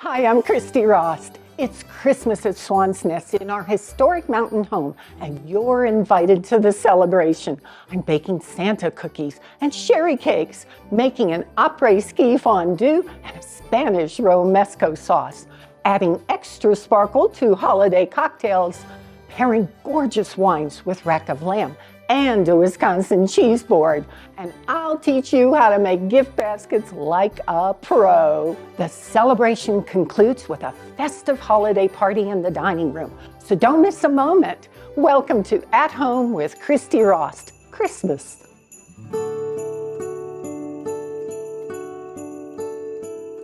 Hi, I'm Chef Rost. It's Christmas at Swan's Nest in our historic mountain home, and you're invited to the celebration. I'm baking Santa cookies and sherry cakes, making an après-ski fondue and a Spanish romesco sauce, adding extra sparkle to holiday cocktails, pairing gorgeous wines with rack of lamb and a Wisconsin cheese board. And I'll teach you how to make gift baskets like a pro. The celebration concludes with a festive holiday party in the dining room. So don't miss a moment. Welcome to At Home with Chef Rost, Christmas.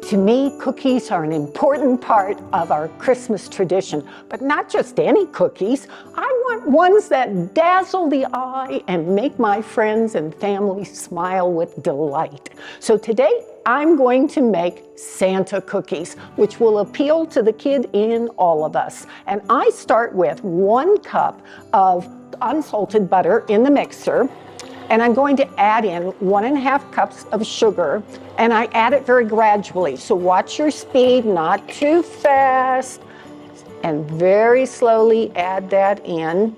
To me, cookies are an important part of our Christmas tradition, but not just any cookies. I want ones that dazzle the eye and make my friends and family smile with delight. So today, I'm going to make Santa cookies, which will appeal to the kid in all of us. And I start with 1 cup of unsalted butter in the mixer. And I'm going to add in 1.5 cups of sugar, and I add it very gradually. So watch your speed, not too fast, and very slowly add that in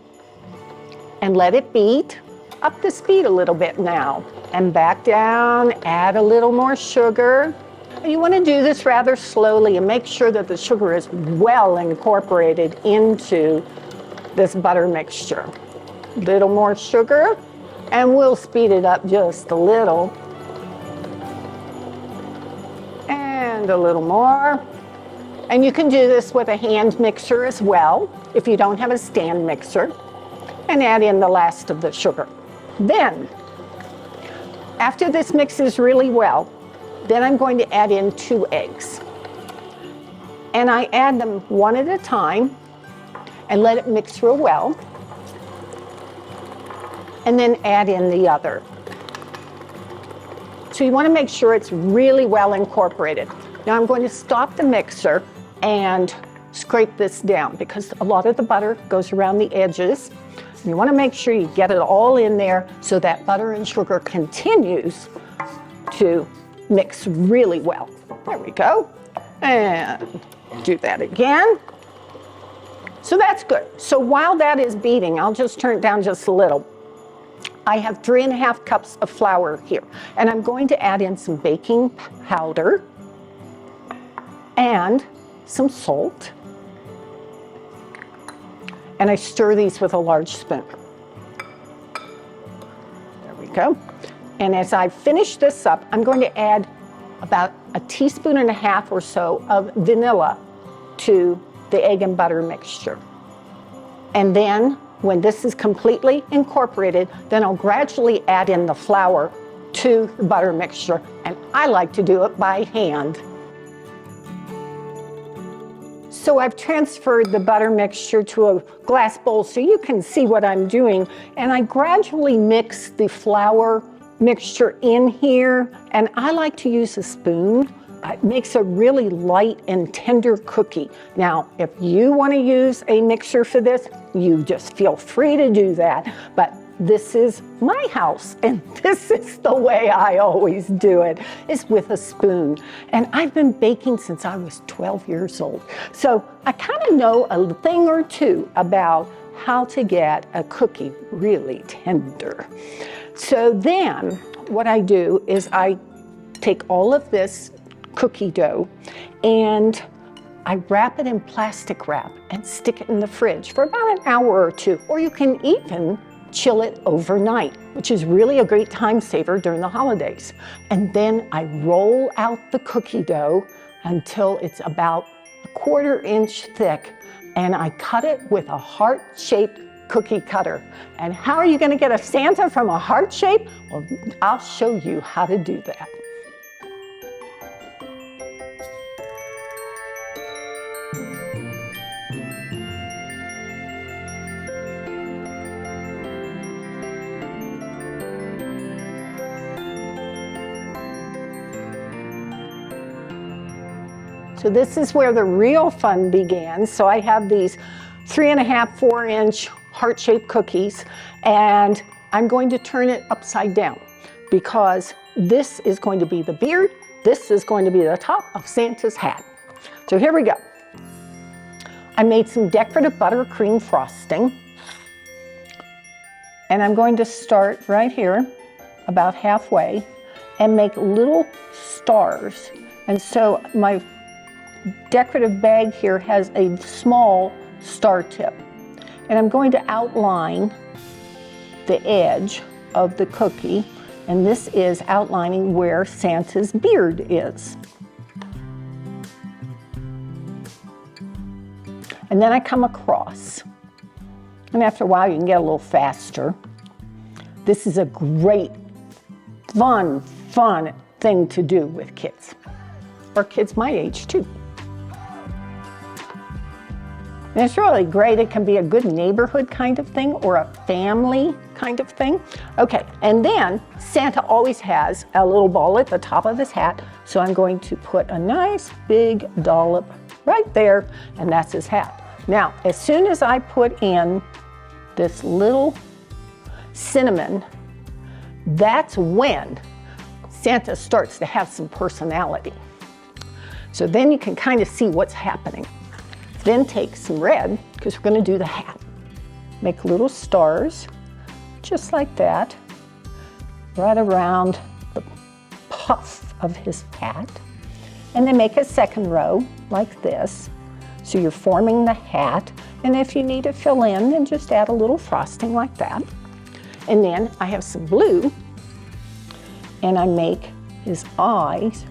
and let it beat. Up the speed a little bit now, and back down, add a little more sugar. And you want to do this rather slowly and make sure that the sugar is well incorporated into this butter mixture. Little more sugar. And we'll speed it up just a little. And a little more. And you can do this with a hand mixer as well, if you don't have a stand mixer. And add in the last of the sugar. Then, after this mixes really well, then I'm going to add in 2 eggs. And I add them one at a time and let it mix real well. And then add in the other. So you want to make sure it's really well incorporated. Now I'm going to stop the mixer and scrape this down because a lot of the butter goes around the edges. And you want to make sure you get it all in there so that butter and sugar continues to mix really well. There we go. And do that again. So that's good. So while that is beating, I'll just turn it down just a little. I have 3.5 cups of flour here, and I'm going to add in some baking powder and some salt. And I stir these with a large spoon. There we go. And as I finish this up, I'm going to add about 1.5 teaspoons or so of vanilla to the egg and butter mixture. And then when this is completely incorporated, then I'll gradually add in the flour to the butter mixture, and I like to do it by hand. So I've transferred the butter mixture to a glass bowl so you can see what I'm doing, and I gradually mix the flour mixture in here, and I like to use a spoon. It makes a really light and tender cookie. Now, if you want to use a mixer for this, you just feel free to do that. But this is my house, and this is the way I always do it, is with a spoon. And I've been baking since I was 12 years old. So I kind of know a thing or two about how to get a cookie really tender. So then what I do is I take all of this cookie dough and I wrap it in plastic wrap and stick it in the fridge for about 1 hour or 2, or you can even chill it overnight, which is really a great time saver during the holidays. And then I roll out the cookie dough until it's about 1/4 inch thick, and I cut it with a heart-shaped cookie cutter. And how are you going to get a Santa from a heart shape? Well, I'll show you how to do that. So this is where the real fun began. So I have these 3.5, 4-inch heart-shaped cookies, and I'm going to turn it upside down because this is going to be the beard, this is going to be the top of Santa's hat. So here we go. I made some decorative buttercream frosting. And I'm going to start right here, about halfway, and make little stars. And so my decorative bag here has a small star tip. And I'm going to outline the edge of the cookie, and this is outlining where Santa's beard is. And then I come across, and after a while you can get a little faster. This is a great, fun thing to do with kids, or kids my age too. And it's really great. It can be a good neighborhood kind of thing or a family kind of thing. Okay, and then Santa always has a little ball at the top of his hat, so I'm going to put a nice big dollop right there, and that's his hat. Now, as soon as I put in this little cinnamon, that's when Santa starts to have some personality. So then you can kind of see what's happening. Then take some red, because we're going to do the hat. Make little stars, just like that, right around the puff of his hat. And then make a second row like this. So you're forming the hat, and if you need to fill in, then just add a little frosting like that. And then I have some blue, and I make his eyes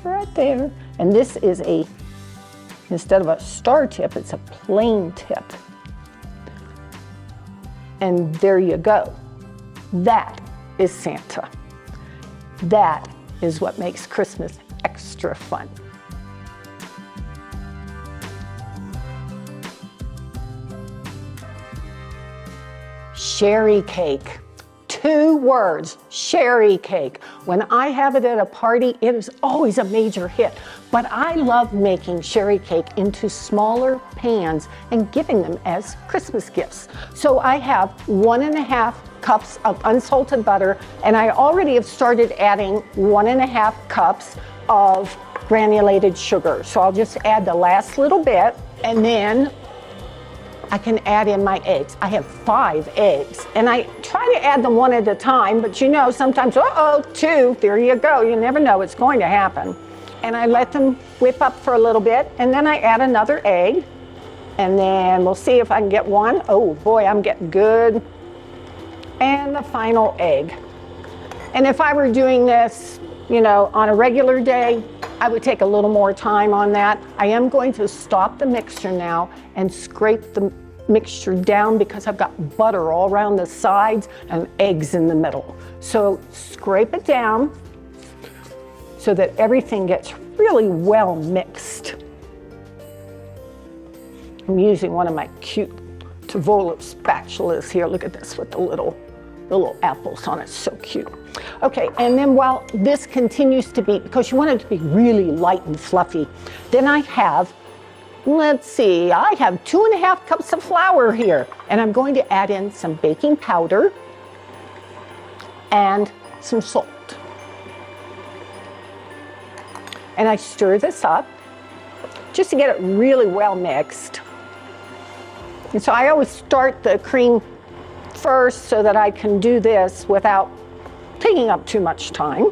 right there. And this is instead of a star tip, it's a plain tip. And there you go. That is Santa. That is what makes Christmas extra fun. Sherry cake. 2 words, sherry cake. When I have it at a party, it is always a major hit. But I love making sherry cake into smaller pans and giving them as Christmas gifts. So I have 1.5 cups of unsalted butter, and I already have started adding 1.5 cups of granulated sugar. So I'll just add the last little bit, and then I can add in my eggs. I have 5 eggs, and I try to add them one at a time, but you know, sometimes, 2, there you go. You never know what's going to happen. And I let them whip up for a little bit, and then I add another egg, and then we'll see if I can get one. Oh boy, I'm getting good. And the final egg. And if I were doing this, you know, on a regular day, I would take a little more time on that. I am going to stop the mixture now and scrape the mixture down because I've got butter all around the sides and eggs in the middle. So scrape it down so that everything gets really well mixed. I'm using one of my cute Tavola spatulas here. Look at this with the little apples on it, so cute. Okay, and then while this continues to be, because you want it to be really light and fluffy, then I have, let's see, I have 2.5 cups of flour here, and I'm going to add in some baking powder and some salt. And I stir this up just to get it really well mixed. And so I always start the cream first so that I can do this without taking up too much time.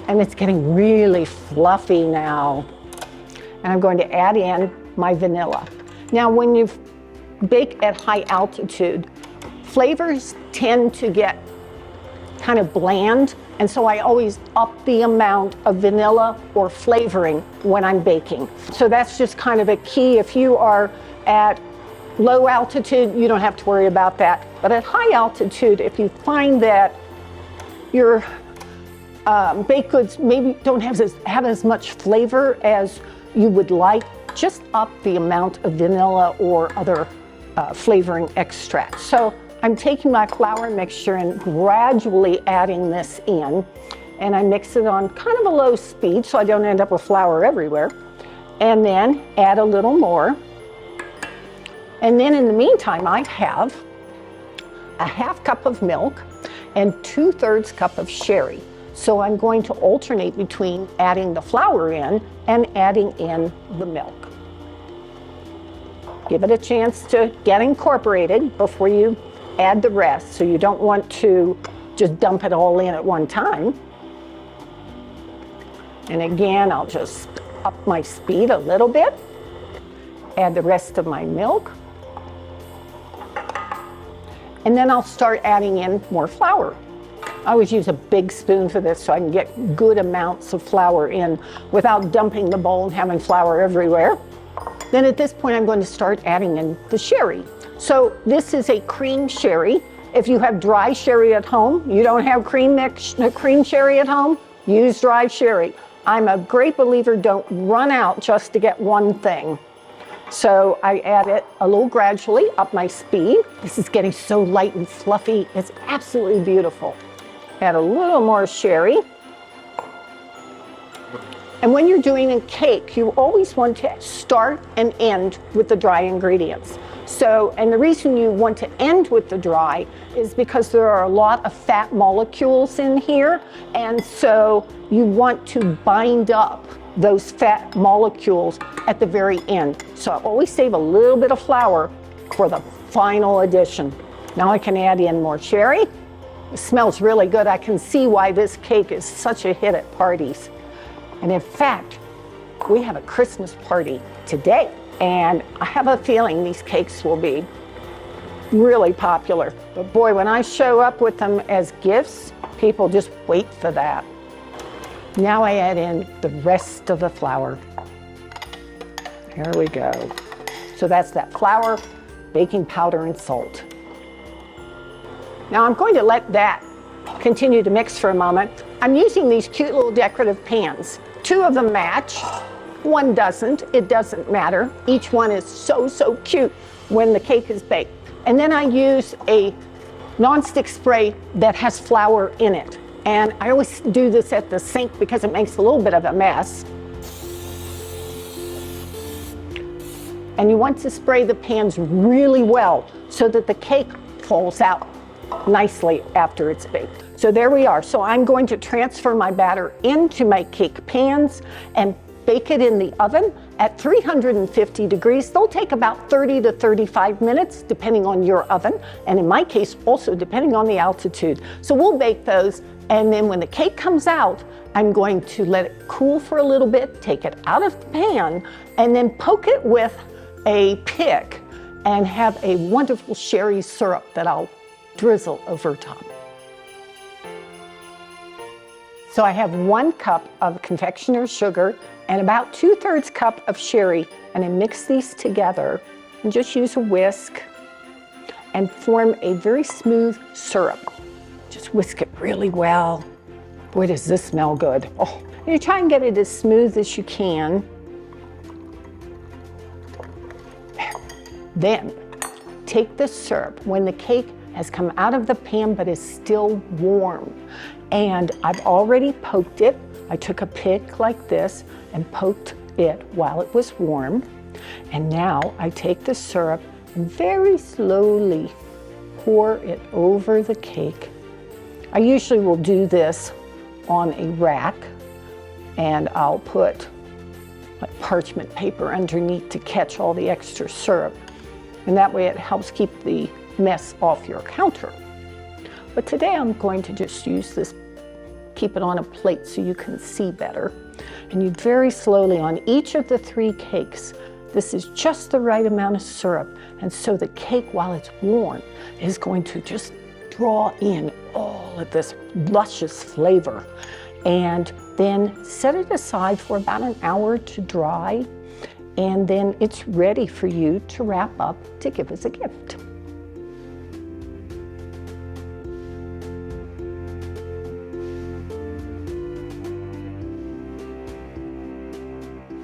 And it's getting really fluffy now. And I'm going to add in my vanilla. Now, when you bake at high altitude, flavors tend to get kind of bland, and so I always up the amount of vanilla or flavoring when I'm baking. So that's just kind of a key. If you are at low altitude, you don't have to worry about that. But at high altitude, if you find that your baked goods maybe don't have as much flavor as you would like, just up the amount of vanilla or other flavoring extracts. So I'm taking my flour mixture and gradually adding this in, and I mix it on kind of a low speed so I don't end up with flour everywhere, and then add a little more. And then in the meantime, I have a 1/2 cup of milk and 2/3 cup of sherry. So I'm going to alternate between adding the flour in and adding in the milk. Give it a chance to get incorporated before you add the rest. So you don't want to just dump it all in at one time. And again, I'll just up my speed a little bit. Add the rest of my milk. And then I'll start adding in more flour. I always use a big spoon for this so I can get good amounts of flour in without dumping the bowl and having flour everywhere. Then at this point, I'm going to start adding in the sherry. So this is a cream sherry. If you have dry sherry at home, you don't have cream sherry at home, use dry sherry. I'm a great believer, don't run out just to get one thing. So I add it a little gradually, up my speed. This is getting so light and fluffy. It's absolutely beautiful. Add a little more sherry. And when you're doing a cake, you always want to start and end with the dry ingredients. So, and the reason you want to end with the dry is because there are a lot of fat molecules in here. And so you want to bind up those fat molecules at the very end. So I always save a little bit of flour for the final addition. Now I can add in more sherry. It smells really good. I can see why this cake is such a hit at parties. And in fact, we have a Christmas party today, and I have a feeling these cakes will be really popular. But boy, when I show up with them as gifts, people just wait for that. Now I add in the rest of the flour. Here we go. So that's that flour, baking powder, and salt. Now I'm going to let that continue to mix for a moment. I'm using these cute little decorative pans. 2 of them match, 1 doesn't. It doesn't matter. Each one is so, so cute when the cake is baked. And then I use a nonstick spray that has flour in it. And I always do this at the sink because it makes a little bit of a mess. And you want to spray the pans really well so that the cake falls out nicely after it's baked. So there we are. So I'm going to transfer my batter into my cake pans and bake it in the oven at 350 degrees. They'll take about 30 to 35 minutes, depending on your oven, and in my case, also depending on the altitude. So we'll bake those, and then when the cake comes out, I'm going to let it cool for a little bit, take it out of the pan, and then poke it with a pick and have a wonderful sherry syrup that I'll drizzle over top. So I have 1 cup of confectioner's sugar and about 2/3 cup of sherry, and I mix these together and just use a whisk and form a very smooth syrup. Just whisk it really well. Boy, does this smell good. Oh, you try and get it as smooth as you can. Then take the syrup when the cake has come out of the pan but is still warm. And I've already poked it. I took a pick like this and poked it while it was warm. And now I take the syrup and very slowly pour it over the cake. I usually will do this on a rack, and I'll put like parchment paper underneath to catch all the extra syrup. And that way it helps keep the mess off your counter. But today I'm going to just use this, keep it on a plate so you can see better. And you very slowly on each of the 3 cakes, this is just the right amount of syrup. And so the cake, while it's warm, is going to just draw in all of this luscious flavor. And then set it aside for about an hour to dry. And then it's ready for you to wrap up to give as a gift.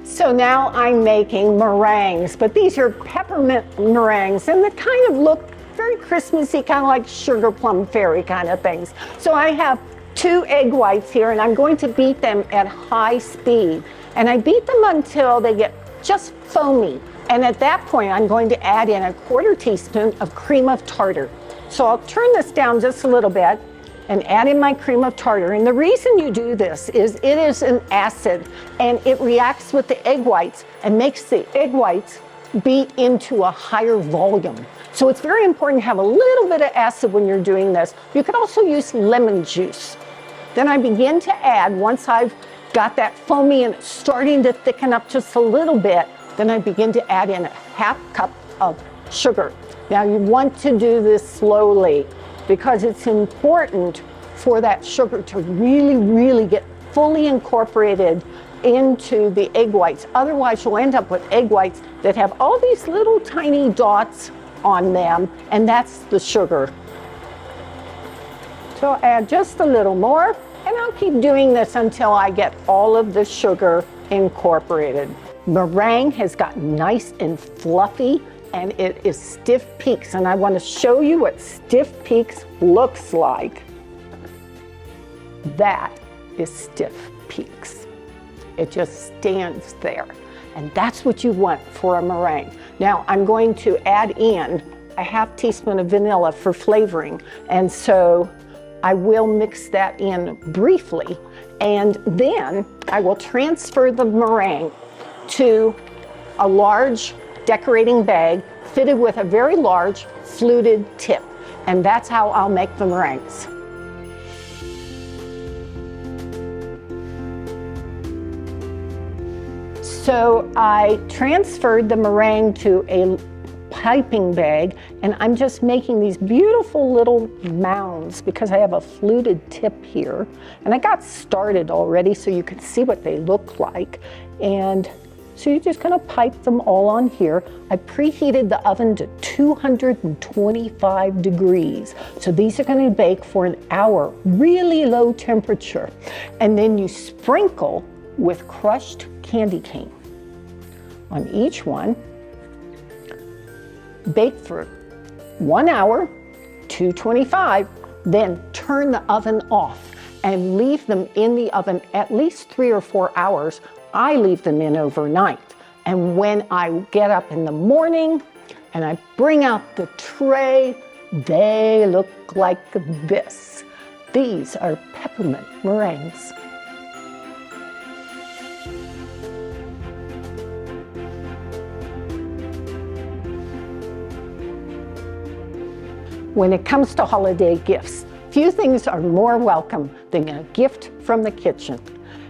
So now I'm making meringues, but these are peppermint meringues, and they kind of look very Christmassy, kind of like sugar plum fairy kind of things. So I have 2 egg whites here, and I'm going to beat them at high speed. And I beat them until they get just foamy. And at that point, I'm going to add in a 1/4 teaspoon of cream of tartar. So I'll turn this down just a little bit and add in my cream of tartar. And the reason you do this is it is an acid, and it reacts with the egg whites and makes the egg whites be into a higher volume. So it's very important to have a little bit of acid when you're doing this. You could also use lemon juice. Then I begin to add, once I've got that foamy and it's starting to thicken up just a little bit, then I begin to add in a half cup of sugar. Now you want to do this slowly because it's important for that sugar to really, really get fully incorporated into the egg whites. Otherwise, you'll end up with egg whites that have all these little tiny dots on them, and that's the sugar. So I'll add just a little more, and I'll keep doing this until I get all of the sugar incorporated. Meringue has gotten nice and fluffy, and it is stiff peaks, and I want to show you what stiff peaks looks like. That is stiff peaks. It just stands there. And that's what you want for a meringue. Now I'm going to add in a half teaspoon of vanilla for flavoring. And so I will mix that in briefly. And then I will transfer the meringue to a large decorating bag fitted with a very large fluted tip. And that's how I'll make the meringues. So I transferred the meringue to a piping bag, and I'm just making these beautiful little mounds because I have a fluted tip here. And I got started already so you can see what they look like. And so you're just gonna pipe them all on here. I preheated the oven to 225 degrees. So these are gonna bake for an hour, really low temperature. And then you sprinkle with crushed candy cane on each one. Bake for 1 hour, 225, then turn the oven off and leave them in the oven at least 3 or 4 hours. I leave them in overnight. And when I get up in the morning and I bring out the tray, they look like this. These are peppermint meringues. When it comes to holiday gifts, few things are more welcome than a gift from the kitchen.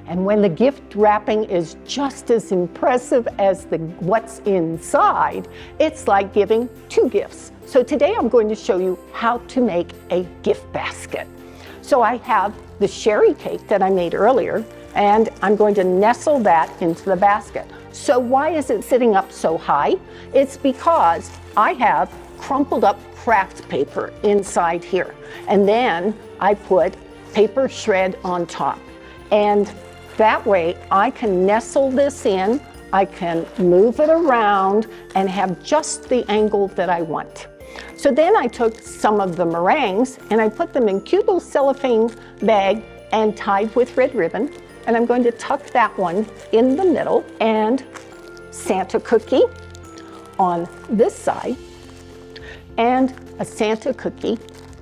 And when the gift wrapping is just as impressive as what's inside, it's like giving 2 gifts. So today I'm going to show you how to make a gift basket. So I have the sherry cake that I made earlier, and I'm going to nestle that into the basket. So why is it sitting up so high? It's because I have crumpled up craft paper inside here. And then I put paper shred on top. And that way I can nestle this in, I can move it around and have just the angle that I want. So then I took some of the meringues and I put them in cute little cellophane bag and tied with red ribbon. And I'm going to tuck that one in the middle, and Santa cookie on this side and a Santa cookie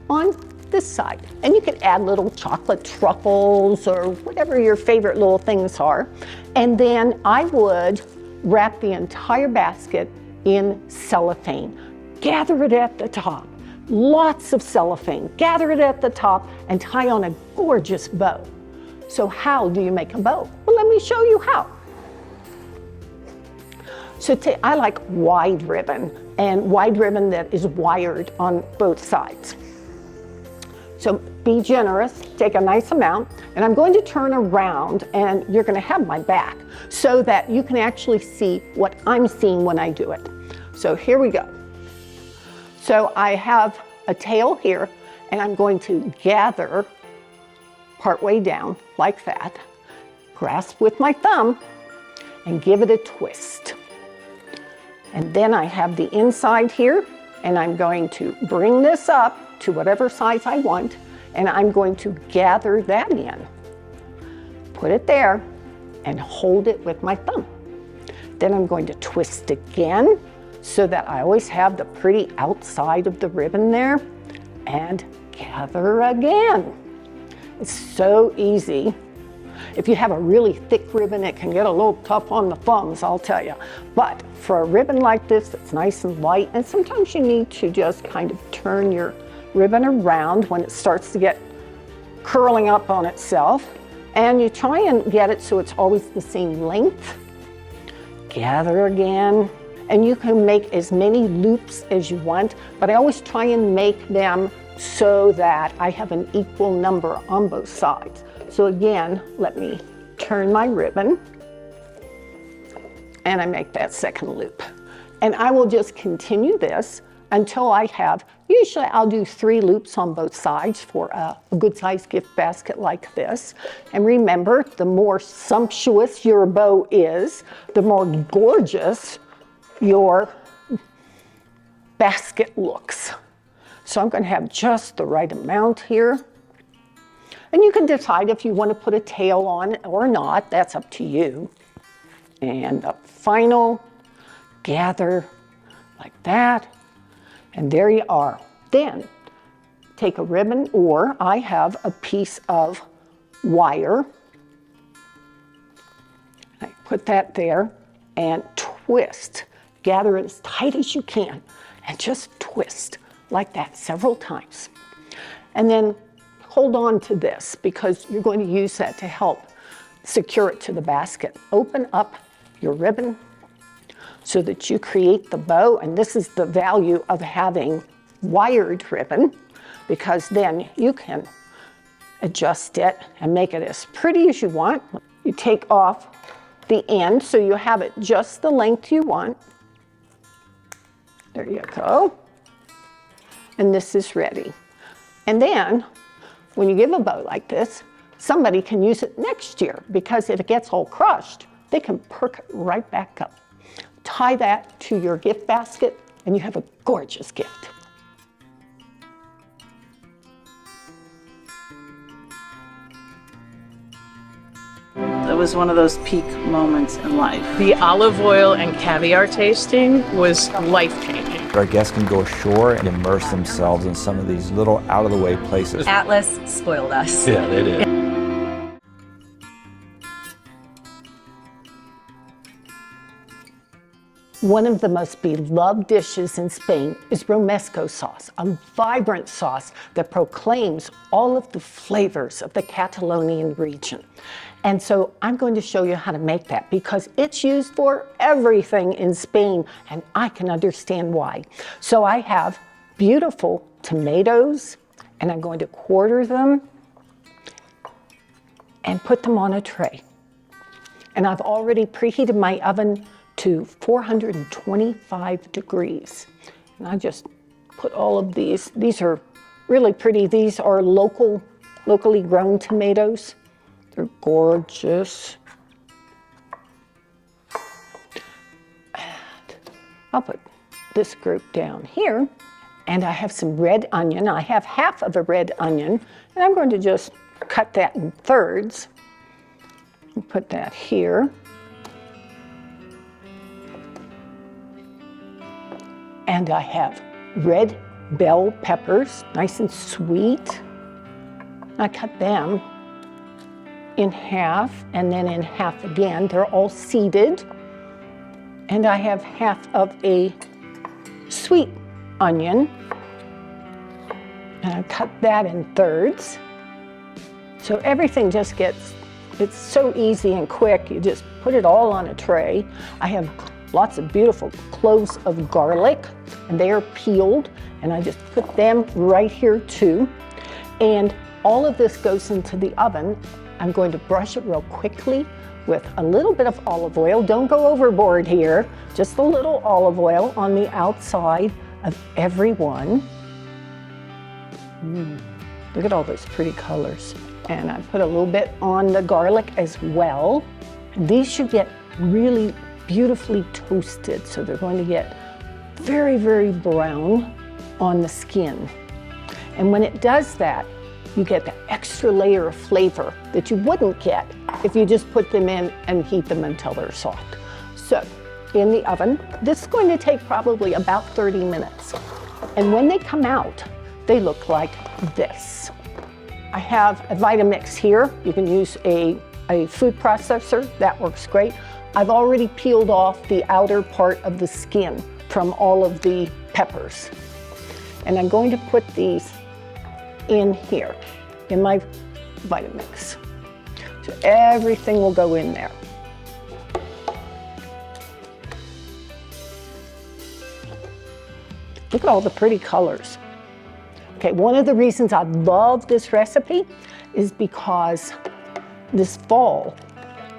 on this side. And you can add little chocolate truffles or whatever your favorite little things are. And then I would wrap the entire basket in cellophane. Gather it at the top. Lots of cellophane. Gather it at the top and tie on a gorgeous bow. So how do you make a bow? Well, let me show you how. So I like wide ribbon, and wide ribbon that is wired on both sides. So be generous, take a nice amount, and I'm going to turn around and you're going to have my back so that you can actually see what I'm seeing when I do it. So here we go. So I have a tail here, and I'm going to gather partway down like that, grasp with my thumb, and give it a twist. And then I have the inside here, and I'm going to bring this up to whatever size I want, and I'm going to gather that in. Put it there and hold it with my thumb. Then I'm going to twist again so that I always have the pretty outside of the ribbon there, and gather again. It's so easy. If you have a really thick ribbon, it can get a little tough on the thumbs, I'll tell you. But for a ribbon like this, it's nice and light, and sometimes you need to just kind of turn your ribbon around when it starts to get curling up on itself. And you try and get it so it's always the same length. Gather again. And you can make as many loops as you want, but I always try and make them so that I have an equal number on both sides. So again, let me turn my ribbon and I make that second loop. And I will just continue this until I have, usually I'll do 3 loops on both sides for a good sized gift basket like this. And remember, the more sumptuous your bow is, the more gorgeous your basket looks. So I'm going to have just the right amount here. And you can decide if you want to put a tail on it or not. That's up to you. And the final gather like that. And there you are. Then take a ribbon, or I have a piece of wire. I put that there and twist. Gather it as tight as you can and just twist like that several times. And then hold on to this because you're going to use that to help secure it to the basket. Open up your ribbon so that you create the bow, and this is the value of having wired ribbon, because then you can adjust it and make it as pretty as you want. You take off the end so you have it just the length you want. There you go. And this is ready. And then when you give a bow like this, somebody can use it next year, because if it gets all crushed, they can perk it right back up. Tie that to your gift basket and you have a gorgeous gift. It was one of those peak moments in life. The olive oil and caviar tasting was life-changing. Our guests can go ashore and immerse themselves in some of these little out-of-the-way places. Atlas spoiled us. Yeah, they did. One of the most beloved dishes in Spain is romesco sauce, a vibrant sauce that proclaims all of the flavors of the Catalonian region. And so I'm going to show you how to make that, because it's used for everything in Spain, and I can understand why. So I have beautiful tomatoes, and I'm going to quarter them and put them on a tray. And I've already preheated my oven to 425 degrees. And I just put all of these. These are really pretty. These are locally grown tomatoes. They're gorgeous. And I'll put this group down here. And I have some red onion. I have half of a red onion, and I'm going to just cut that in thirds and put that here. And I have red bell peppers, nice and sweet. I cut them in half and then in half again. They're all seeded. And I have half of a sweet onion. And I cut that in thirds. So everything just gets, it's so easy and quick. You just put it all on a tray. I have lots of beautiful cloves of garlic, and they are peeled, and I just put them right here too. And all of this goes into the oven. I'm going to brush it real quickly with a little bit of olive oil. Don't go overboard here. Just a little olive oil on the outside of every one. Look at all those pretty colors. And I put a little bit on the garlic as well. These should get really beautifully toasted, so they're going to get very, very brown on the skin. And when it does that, you get the extra layer of flavor that you wouldn't get if you just put them in and heat them until they're soft. So in the oven, this is going to take probably about 30 minutes. And when they come out, they look like this. I have a Vitamix here. You can use a a food processor, that works great. I've already peeled off the outer part of the skin from all of the peppers. And I'm going to put these in here, in my Vitamix. So everything will go in there. Look at all the pretty colors. Okay, one of the reasons I love this recipe is because this fall,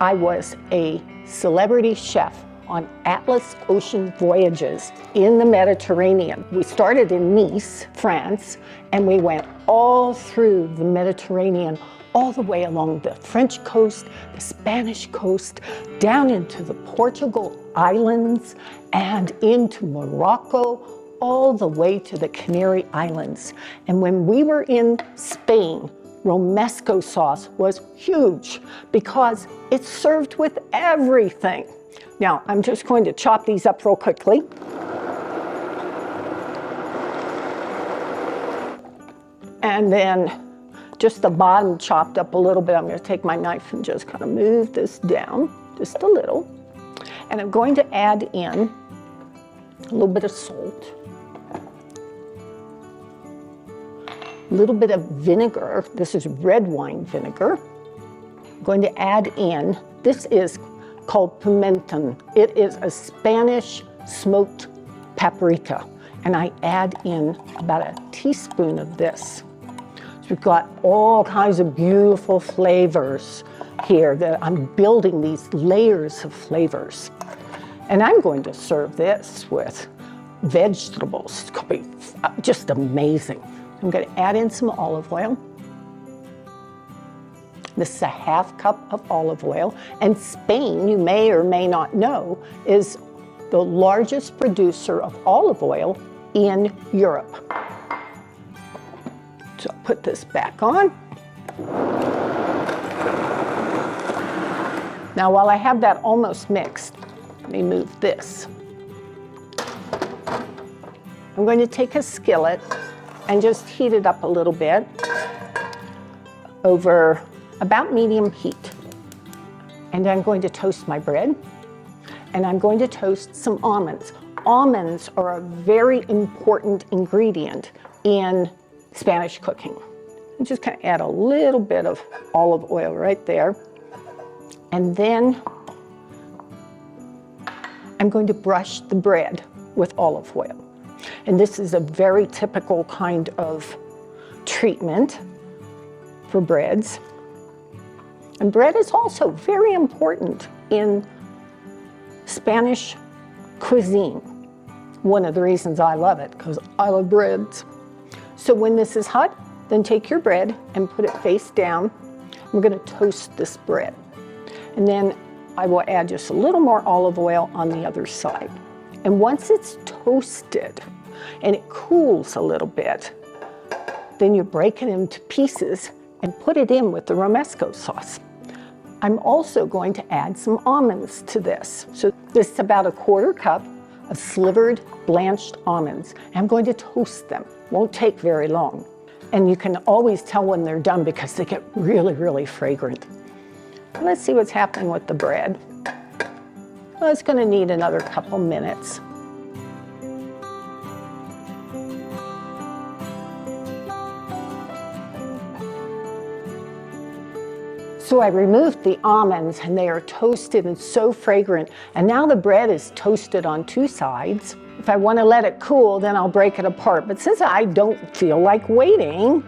I was a celebrity chef on Atlas Ocean voyages in the Mediterranean. We started in Nice, France, and we went all through the Mediterranean, all the way along the French coast, the Spanish coast, down into the Portugal islands, and into Morocco, all the way to the Canary Islands. And when we were in Spain, romesco sauce was huge because it's served with everything. Now, I'm just going to chop these up real quickly. And then just the bottom chopped up a little bit. I'm going to take my knife and just kind of move this down just a little. And I'm going to add in a little bit of salt, a little bit of vinegar. This is red wine vinegar. I'm going to add in, this is called pimenton. It is a Spanish smoked paprika. And I add in about a teaspoon of this. So we've got all kinds of beautiful flavors here that I'm building these layers of flavors. And I'm going to serve this with vegetables. It's going to be just amazing. I'm going to add in some olive oil. This is a ½ cup of olive oil. And Spain, you may or may not know, is the largest producer of olive oil in Europe. So I'll put this back on. Now, while I have that almost mixed, let me move this. I'm going to take a skillet and just heat it up a little bit over about medium heat. And I'm going to toast my bread, and I'm going to toast some almonds. Almonds are a very important ingredient in Spanish cooking. I'm just going to add a little bit of olive oil right there. And then I'm going to brush the bread with olive oil. And this is a very typical kind of treatment for breads. And bread is also very important in Spanish cuisine. One of the reasons I love it, because I love breads. So when this is hot, then take your bread and put it face down. We're going to toast this bread. And then I will add just a little more olive oil on the other side. And once it's toasted and it cools a little bit, then you break it into pieces and put it in with the romesco sauce. I'm also going to add some almonds to this. So this is about a ¼ cup of slivered blanched almonds. I'm going to toast them. Won't take very long. And you can always tell when they're done because they get really, really fragrant. Let's see what's happening with the bread. Well, it's going to need another couple minutes. So I removed the almonds and they are toasted and so fragrant. And now the bread is toasted on two sides. If I want to let it cool, then I'll break it apart. But since I don't feel like waiting,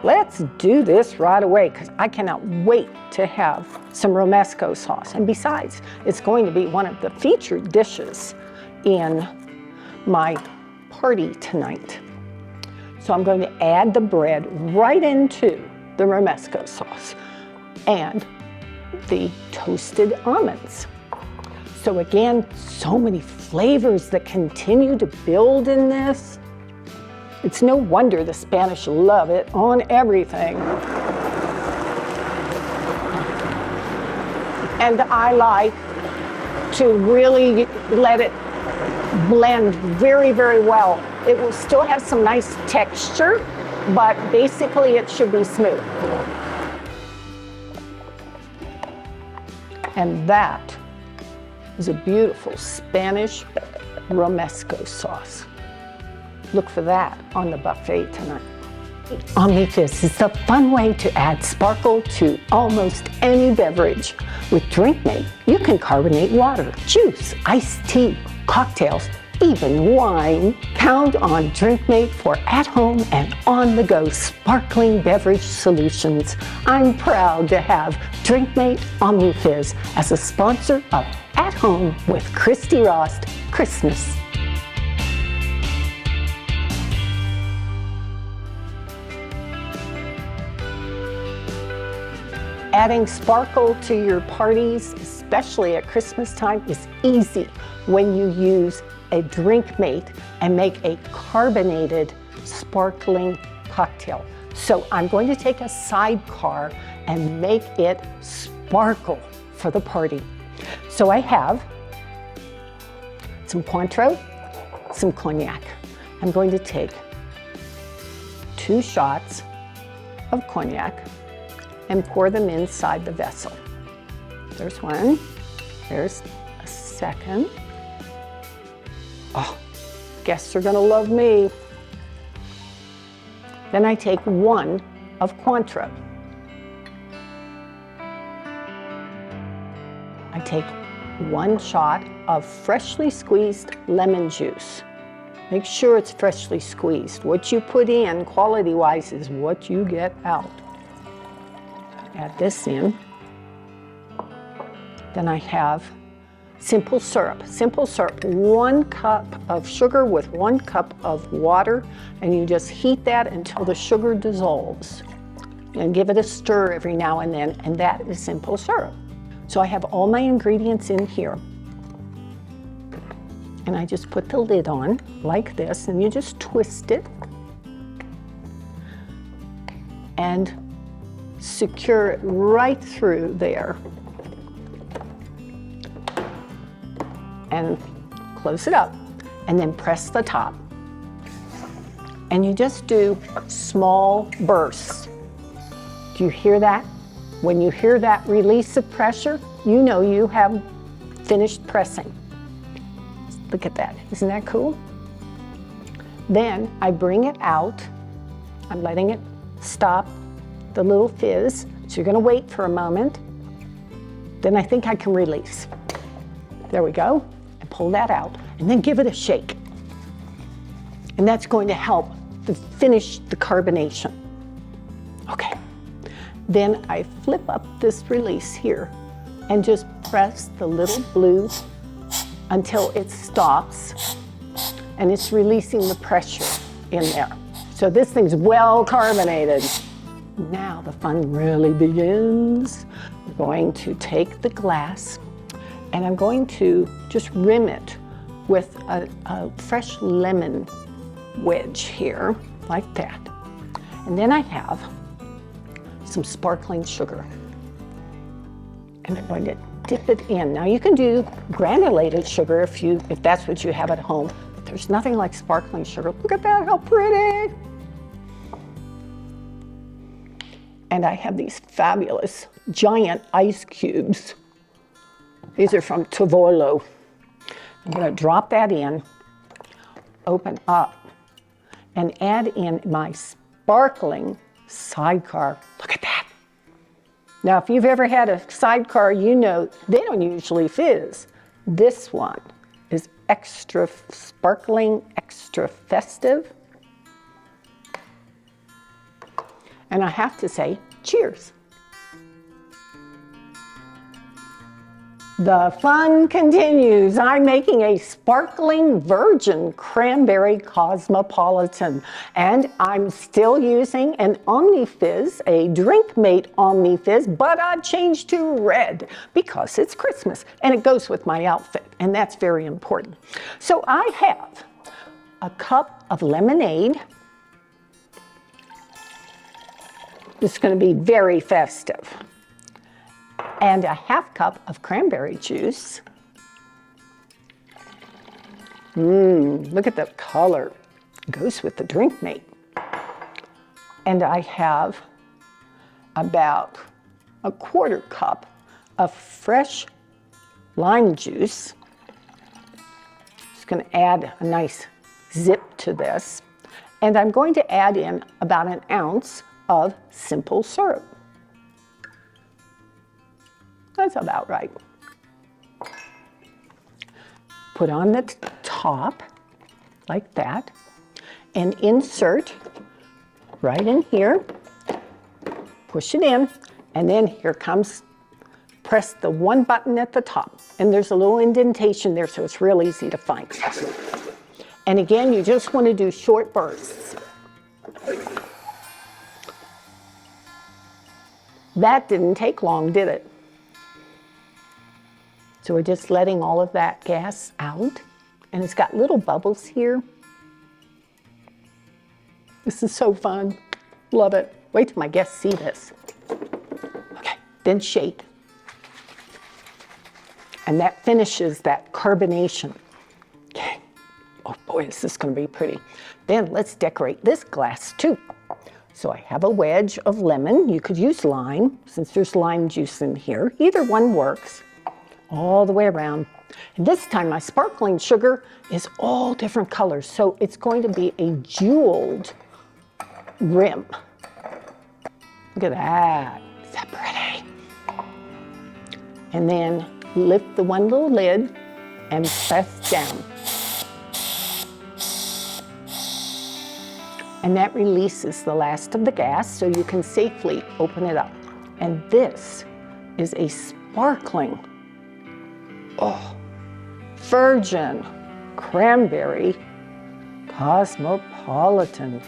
let's do this right away because I cannot wait to have some romesco sauce. And besides, it's going to be one of the featured dishes in my party tonight. So I'm going to add the bread right into the romesco sauce and the toasted almonds. So again, so many flavors that continue to build in this. It's no wonder the Spanish love it on everything. And I like to really let it blend very, very well. It will still have some nice texture, but basically it should be smooth. And that is a beautiful Spanish romesco sauce. Look for that on the buffet tonight. OmniFizz is a fun way to add sparkle to almost any beverage. With DrinkMate, you can carbonate water, juice, iced tea, cocktails, even wine. Count on DrinkMate for at-home and on-the-go sparkling beverage solutions. I'm proud to have DrinkMate OmniFizz as a sponsor of At Home with Christy Rost Christmas. Adding sparkle to your parties, especially at Christmas time, is easy when you use a DrinkMate and make a carbonated sparkling cocktail. So I'm going to take a sidecar and make it sparkle for the party. So I have some Cointreau, some cognac. I'm going to take 2 shots of cognac and pour them inside the vessel. There's one, there's a second. Oh, guests are gonna love me. Then I take 1 of Cointreau. I take 1 shot of freshly squeezed lemon juice. Make sure it's freshly squeezed. What you put in, quality-wise, is what you get out. Add this in. Then I have simple syrup. Simple syrup, 1 cup of sugar with 1 cup of water, and you just heat that until the sugar dissolves. And give it a stir every now and then, and that is simple syrup. So I have all my ingredients in here. And I just put the lid on like this, and you just twist it. And secure it right through there. And close it up, and then press the top. And you just do small bursts. Do you hear that? When you hear that release of pressure, you know you have finished pressing. Look at that, isn't that cool? Then I bring it out. I'm letting it stop the little fizz. So you're gonna wait for a moment. Then I think I can release. There we go, and pull that out, and then give it a shake. And that's going to help to finish the carbonation. Okay, then I flip up this release here and just press the little blue until it stops and it's releasing the pressure in there. So this thing's well carbonated. Now the fun really begins. I'm going to take the glass and I'm going to just rim it with a fresh lemon wedge here, like that. And then I have some sparkling sugar. And I'm going to dip it in. Now you can do granulated sugar if that's what you have at home, but there's nothing like sparkling sugar. Look at that, how pretty. And I have these fabulous giant ice cubes. These are from Tovolo. I'm gonna drop that in, open up, and add in my sparkling sidecar. Look at that. Now, if you've ever had a sidecar, you know they don't usually fizz. This one is extra sparkling, extra festive. And I have to say, cheers. The fun continues. I'm making a sparkling virgin cranberry cosmopolitan, and I'm still using an OmniFizz, a DrinkMate OmniFizz, but I changed to red because it's Christmas and it goes with my outfit, and that's very important. So I have a cup of lemonade. This is going to be very festive. And a half cup of cranberry juice. Look at the color. It goes with the DrinkMate. And I have about a 1/4 cup of fresh lime juice. Just going to add a nice zip to this. And I'm going to add in about an ounce of simple syrup. That's about right. Put on the top like that and insert right in here. Push it in, and then here comes, press the one button at the top, and there's a little indentation there, so it's real easy to find. And again, you just want to do short bursts. That didn't take long, did it? So we're just letting all of that gas out, and it's got little bubbles here. This is so fun. Love it. Wait till my guests see this. Okay, then shake. And that finishes that carbonation. Okay. Oh boy, this is going to be pretty. Then let's decorate this glass too. So I have a wedge of lemon. You could use lime, since there's lime juice in here. Either one works. All the way around. And this time my sparkling sugar is all different colors, so it's going to be a jeweled rim. Look at that. Is that pretty? And then lift the one little lid and press down. And that releases the last of the gas, so you can safely open it up. And this is a sparkling, virgin cranberry cosmopolitan.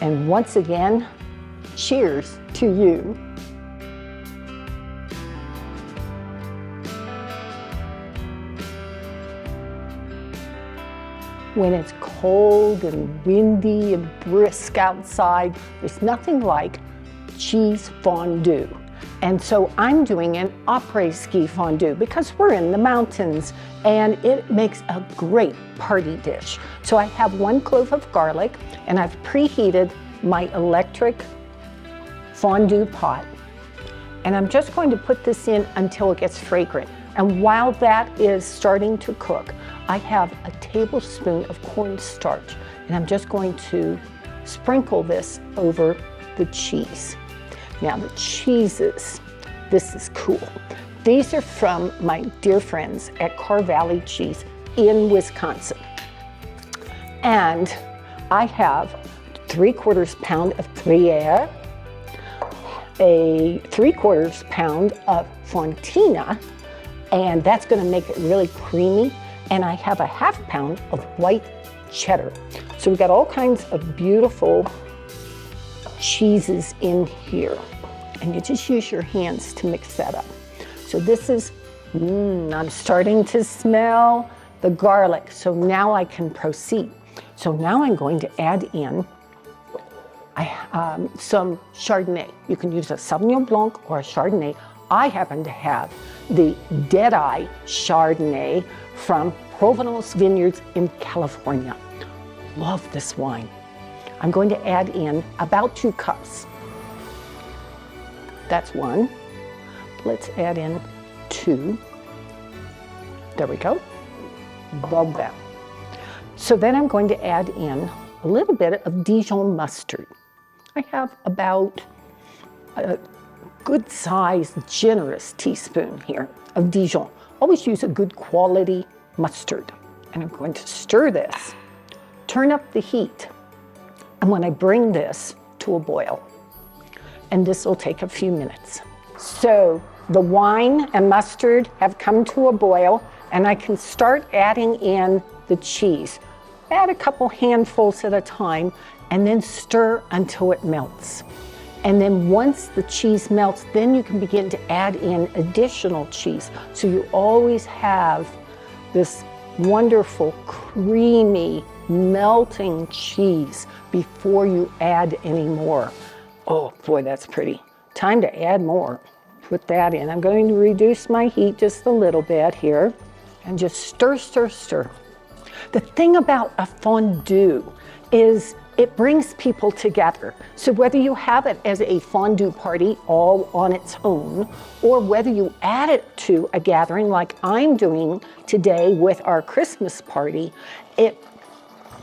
And once again, cheers to you. When it's cold and windy and brisk outside, there's nothing like cheese fondue. And so I'm doing an après-ski fondue because we're in the mountains and it makes a great party dish. So I have 1 clove of garlic and I've preheated my electric fondue pot. And I'm just going to put this in until it gets fragrant. And while that is starting to cook, I have a tablespoon of cornstarch and I'm just going to sprinkle this over the cheese. Now the cheeses, this is cool. These are from my dear friends at Car Valley Cheese in Wisconsin. And I have 3/4 pound of Gruyere, a 3/4 pound of Fontina, and that's gonna make it really creamy. And I have a 1/2 pound of white cheddar. So we've got all kinds of beautiful cheeses in here. And you just use your hands to mix that up. So this is, I'm starting to smell the garlic. So now I can proceed. So now I'm going to add in some Chardonnay. You can use a Sauvignon Blanc or a Chardonnay. I happen to have the Deadeye Chardonnay from Provenance Vineyards in California. Love this wine. I'm going to add in about 2 cups. That's 1. Let's add in 2. There we go. Love that. So then I'm going to add in a little bit of Dijon mustard. I have about a good sized, generous teaspoon here of Dijon. Always use a good quality mustard. And I'm going to stir this, turn up the heat. And when I bring this to a boil, and this will take a few minutes. So the wine and mustard have come to a boil, and I can start adding in the cheese. Add a couple handfuls at a time, and then stir until it melts. And then once the cheese melts, then you can begin to add in additional cheese. So you always have this wonderful, creamy, melting cheese before you add any more. Oh boy, that's pretty. Time to add more. Put that in. I'm going to reduce my heat just a little bit here and just stir, stir, stir. The thing about a fondue is it brings people together. So whether you have it as a fondue party all on its own, or whether you add it to a gathering like I'm doing today with our Christmas party, it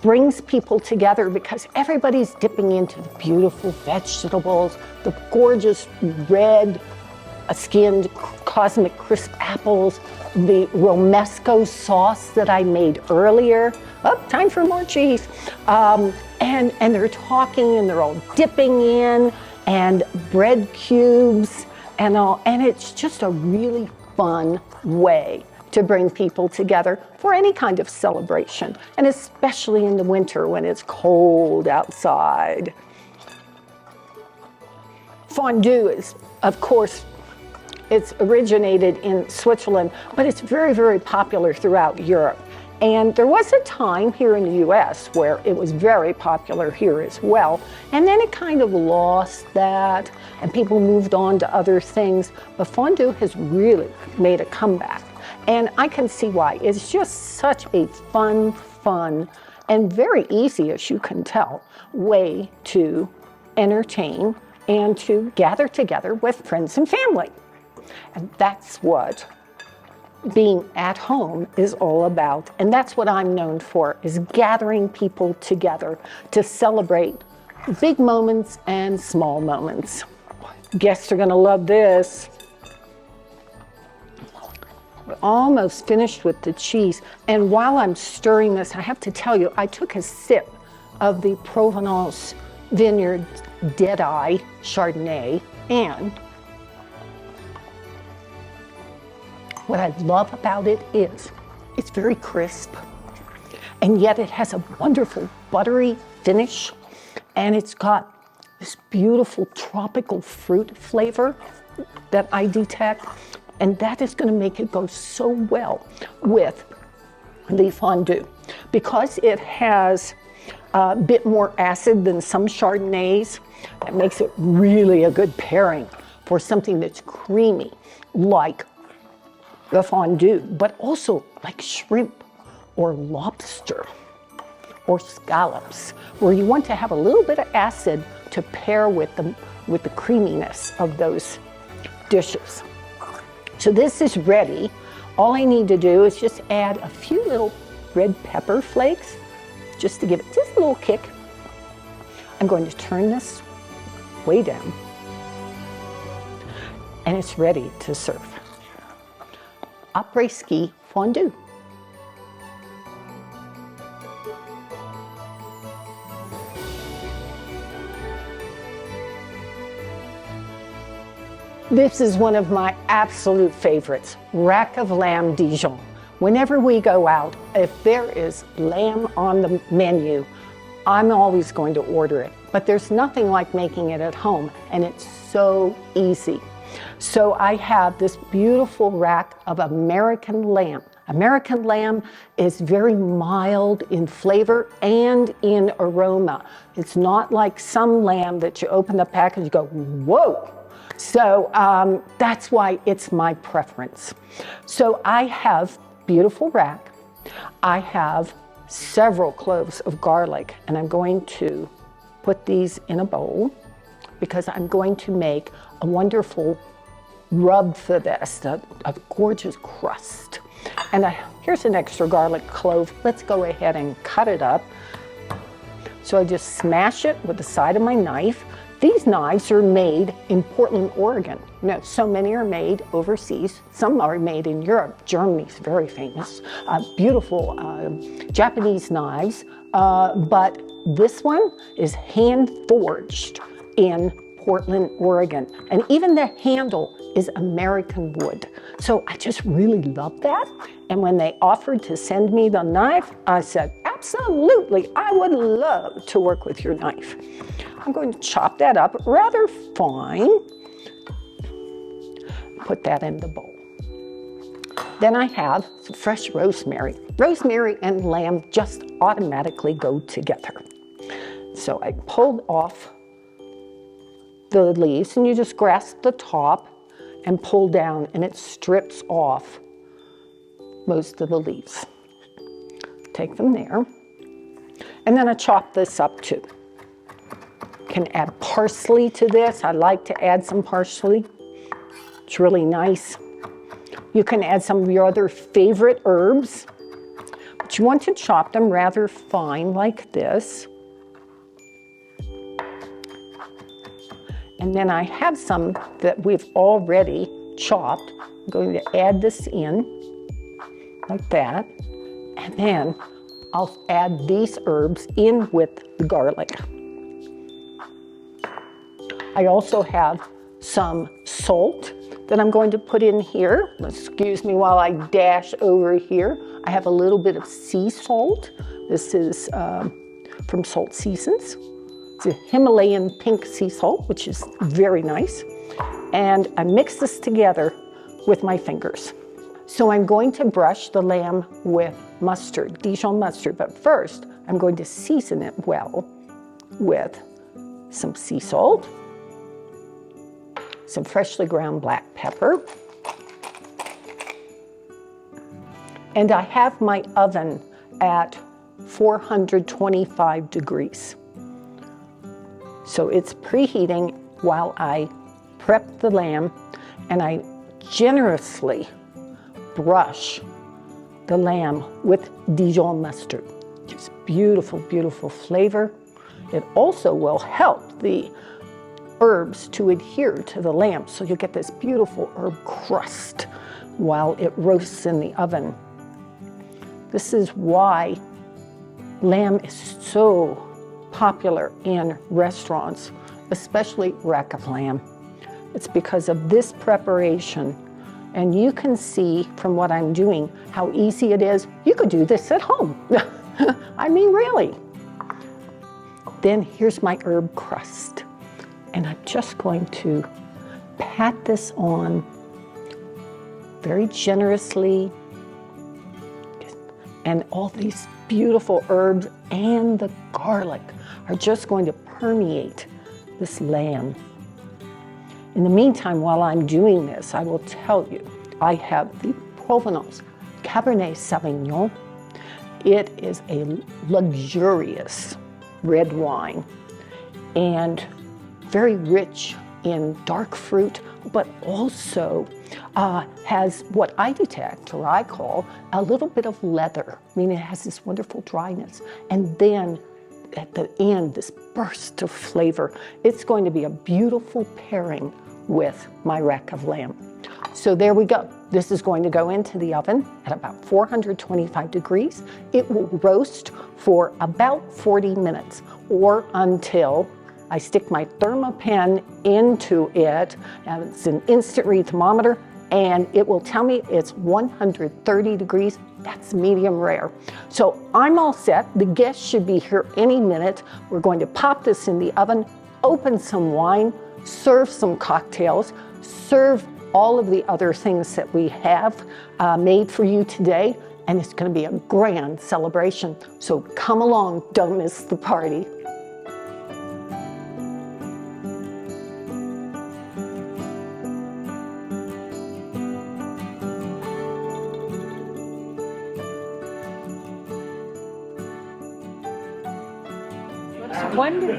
brings people together because everybody's dipping into the beautiful vegetables, the gorgeous red skinned cosmic crisp apples, the romesco sauce that I made earlier. Oh, time for more cheese. And they're talking and they're all dipping in, and bread cubes and all. And it's just a really fun way to bring people together for any kind of celebration, and especially in the winter when it's cold outside. Fondue is, of course, it's originated in Switzerland, but it's very, very popular throughout Europe. And there was a time here in the US where it was very popular here as well. And then it kind of lost that and people moved on to other things. But fondue has really made a comeback. And I can see why. It's just such a fun, and very easy, as you can tell, way to entertain and to gather together with friends and family. And that's what being at home is all about. And that's what I'm known for, is gathering people together to celebrate big moments and small moments. Guests are gonna love this. We're almost finished with the cheese. And while I'm stirring this, I have to tell you, I took a sip of the Provence Vineyard Deadeye Chardonnay, and what I love about it is it's very crisp, and yet it has a wonderful buttery finish, and it's got this beautiful tropical fruit flavor that I detect, and that is going to make it go so well with the fondue. Because it has a bit more acid than some Chardonnays, it makes it really a good pairing for something that's creamy, like the fondue, but also like shrimp or lobster or scallops, where you want to have a little bit of acid to pair with the creaminess of those dishes. So this is ready. All I need to do is just add a few little red pepper flakes, just to give it just a little kick. I'm going to turn this way down, and it's ready to serve. Après-ski fondue. This is one of my absolute favorites, rack of lamb Dijon. Whenever we go out, if there is lamb on the menu, I'm always going to order it. But there's nothing like making it at home, and it's so easy. So I have this beautiful rack of American lamb. American lamb is very mild in flavor and in aroma. It's not like some lamb that you open the package and you go, whoa. So that's why it's my preference. So I have beautiful rack. I have several cloves of garlic, and I'm going to put these in a bowl because I'm going to make a wonderful rub for this, a gorgeous crust. And here's an extra garlic clove. Let's go ahead and cut it up. So I just smash it with the side of my knife. These knives are made in Portland, Oregon. No, so many are made overseas. Some are made in Europe. Germany's very famous. Beautiful Japanese knives. But this one is hand forged in Portland, Oregon. And even the handle is American wood. So I just really love that. And when they offered to send me the knife, I said, absolutely, I would love to work with your knife. I'm going to chop that up rather fine. Put that in the bowl. Then I have some fresh rosemary. Rosemary and lamb just automatically go together. So I pulled off the leaves, and you just grasp the top and pull down, and it strips off most of the leaves. Take them there. And then I chop this up too. can add parsley to this. I like to add some parsley. It's really nice. You can add some of your other favorite herbs, but you want to chop them rather fine like this. And then I have some that we've already chopped. I'm going to add this in like that. And then I'll add these herbs in with the garlic. I also have some salt that I'm going to put in here. Excuse me while I dash over here. I have a little bit of sea salt. This is from Salt Seasons. It's a Himalayan pink sea salt, which is very nice. And I mix this together with my fingers. So I'm going to brush the lamb with mustard, Dijon mustard, but first I'm going to season it well with some sea salt, some freshly ground black pepper, and I have my oven at 425 degrees. So it's preheating while I prep the lamb, and I generously brush the lamb with Dijon mustard. Just beautiful, beautiful flavor. It also will help the herbs to adhere to the lamb, so you get this beautiful herb crust while it roasts in the oven. This is why lamb is so popular in restaurants, especially rack of lamb. It's because of this preparation. And you can see from what I'm doing how easy it is. You could do this at home. I mean, really. Then here's my herb crust. And I'm just going to pat this on very generously. And all these beautiful herbs and the garlic are just going to permeate this lamb. In the meantime, while I'm doing this, I will tell you, I have the Provence Cabernet Sauvignon. It is a luxurious red wine and very rich in dark fruit, but also has what I detect, or I call, a little bit of leather. I mean, it has this wonderful dryness. And then at the end, this burst of flavor. It's going to be a beautiful pairing with my rack of lamb. So there we go. This is going to go into the oven at about 425 degrees. It will roast for about 40 minutes or until I stick my thermopan into it, and it's an instant read thermometer, and it will tell me it's 130 degrees. That's medium rare. So I'm all set. The guests should be here any minute. We're going to pop this in the oven, open some wine, serve some cocktails, serve all of the other things that we have made for you today, and it's going to be a grand celebration. So come along, don't miss the party.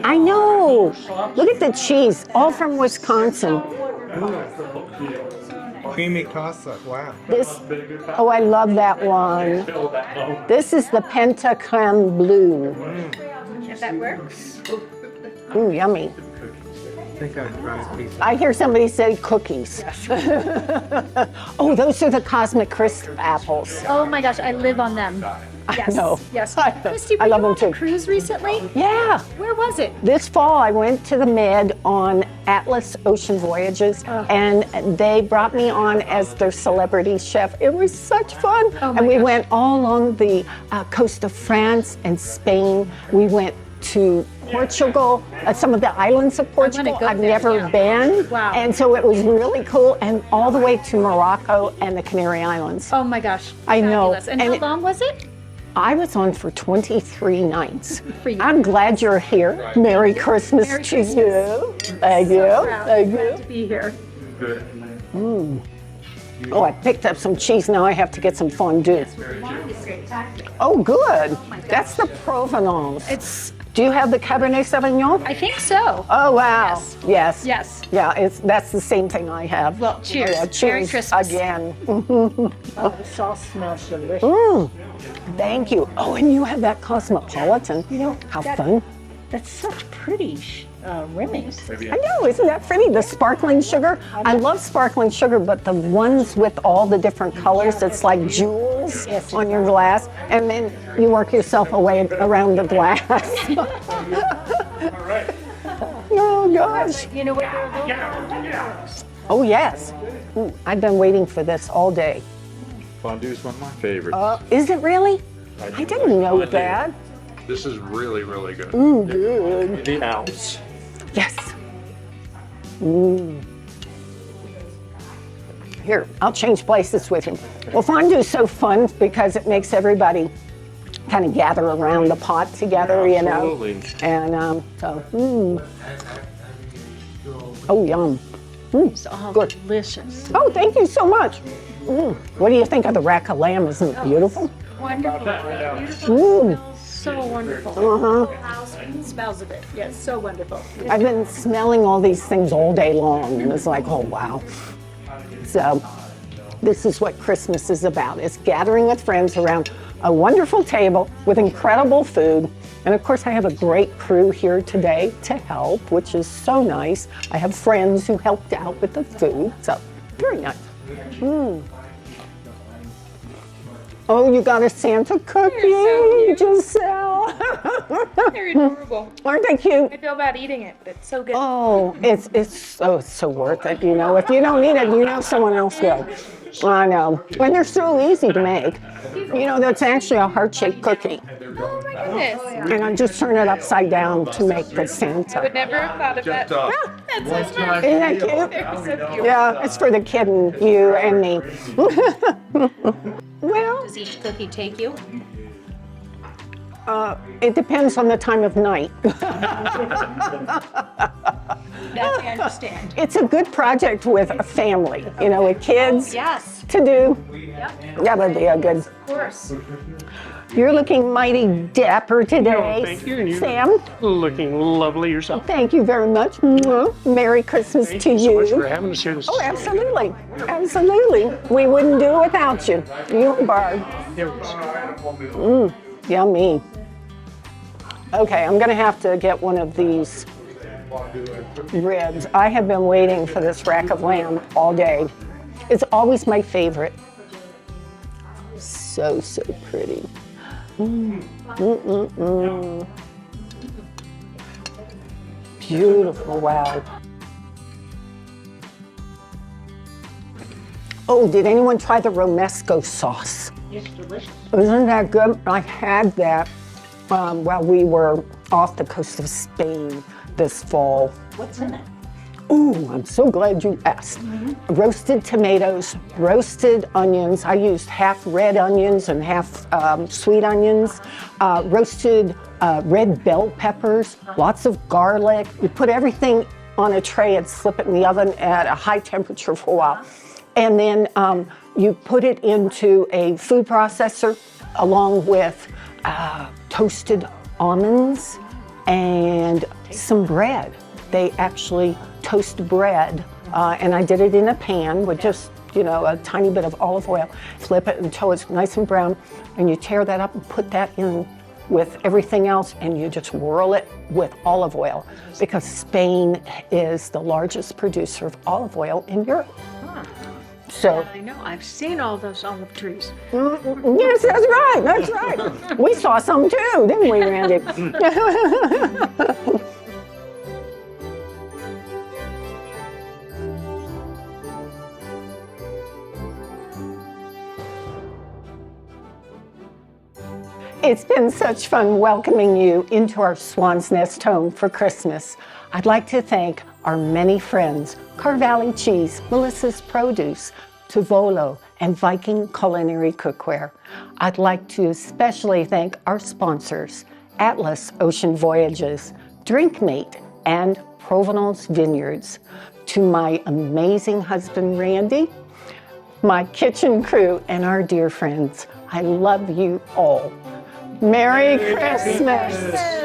I know. Look at the cheese, all from Wisconsin. Creamy Casa, wow. Oh, I love that one. This is the Pentacreme Blue. If that works. Ooh, yummy. I think I'd try a piece. I hear somebody say cookies. Oh, those are the Cosmic Crisp apples. Oh my gosh, I live on them. Yes. I know. Yes. I know. Christy, were I love you them on too. a cruise recently? Yeah. Where was it? This fall, I went to the Med on Atlas Ocean Voyages, and they brought me on as their celebrity chef. It was such fun. Oh my and we gosh. went all along the coast of France and Spain. We went to Portugal, some of the islands of Portugal. go I've there, never yeah. been. Wow. And so it was really cool, and all the way to Morocco and the Canary Islands. Oh my gosh. I know. Fabulous. And And how it- long was it? I was on for 23 nights. For you. I'm glad you're here. Merry Christmas Merry to Christmas. you. Thank you. Proud Thank to you. be here. Oh, I picked up some cheese. Now I have to get some fondue. Oh, good. That's the provenance. It's Do you have the Cabernet Sauvignon? I think so. Oh, wow. Yes. Yes. Yeah, that's the same thing I have. Well, cheers. Yeah, Merry cheers Christmas. again. The sauce smells delicious. Thank you. Oh, and you have that cosmopolitan. You know, How that- fun. That's such pretty rimmings. I know, isn't that pretty? The sparkling sugar. I love sparkling sugar, but the ones with all the different colors, it's like jewels on your glass, and then you work yourself away around the glass. Oh, gosh. You know what they're Oh, yes. I've been waiting for this all day. Fondue is one of my favorites. Is it really? I didn't know that. This is really, really good. Good. The ounce. Yes. Here, I'll change places with you. Well, fondue is so fun because it makes everybody kind of gather around the pot together, you know. Absolutely. And Oh, yum. It's all Good. delicious. Oh, thank you so much. What do you think of the rack of lamb? Isn't it beautiful? Wonderful. So wonderful. Uh-huh. Smells of it. Yes, so wonderful. I've been smelling all these things all day long, and it's like, oh, wow. So this is what Christmas is about. It's gathering with friends around a wonderful table with incredible food. And of course, I have a great crew here today to help, which is so nice. I have friends who helped out with the food, so very nice. Oh, you got a Santa cookie, Giselle. They're adorable. Aren't they cute? I feel bad eating it, but it's so good. Oh, it's so worth it, you know. If you don't eat it, you know someone else will. I know. And they're so easy to make. You know, that's actually a heart-shaped cookie. Oh my goodness. And I just turn it upside down to make the I Santa. would never have thought of that. That's so smart. Isn't that cute? They're so cute. Yeah, it's for the kid and you and me. Well, Does each cookie take you? it depends on the time of night. That I understand. It's a good project with a family, you know, with kids Yes. to do. That would be a good. Of course. You're looking mighty dapper today. thank you, and you- Sam, Looking lovely yourself. thank you very much. Mwah. Merry Christmas Thank to you so much for you. having us here this Oh, absolutely. Absolutely. We wouldn't do it without you. You and Barb. Yummy. Okay, I'm going to have to get one of these ribs. I have been waiting for this rack of lamb all day. It's always my favorite. So pretty. Beautiful, wow. Oh, did anyone try the romesco sauce? It's delicious. Isn't that good? I had that while we were off the coast of Spain this fall. What's in it? Ooh, I'm so glad you asked. Roasted tomatoes, roasted onions. I used half red onions and half sweet onions. Roasted red bell peppers, lots of garlic. You put everything on a tray and slip it in the oven at a high temperature for a while. And then you put it into a food processor along with toasted almonds and some bread. They actually toast bread, and I did it in a pan with just, you know, a tiny bit of olive oil. Flip it until it's nice and brown, and you tear that up and put that in with everything else, and you just whirl it with olive oil, because Spain is the largest producer of olive oil in Europe. So, I know. I've seen all those olive trees. yes, that's right, that's right. We saw some too, didn't we, Randy? It's been such fun welcoming you into our Swan's Nest home for Christmas. I'd like to thank our many friends, Car Valley Cheese, Melissa's Produce, Tuvolo, and Viking Culinary Cookware. I'd like to especially thank our sponsors, Atlas Ocean Voyages, Drinkmate, and Provenance Vineyards. To my amazing husband, Randy, my kitchen crew, and our dear friends, I love you all. Merry Christmas.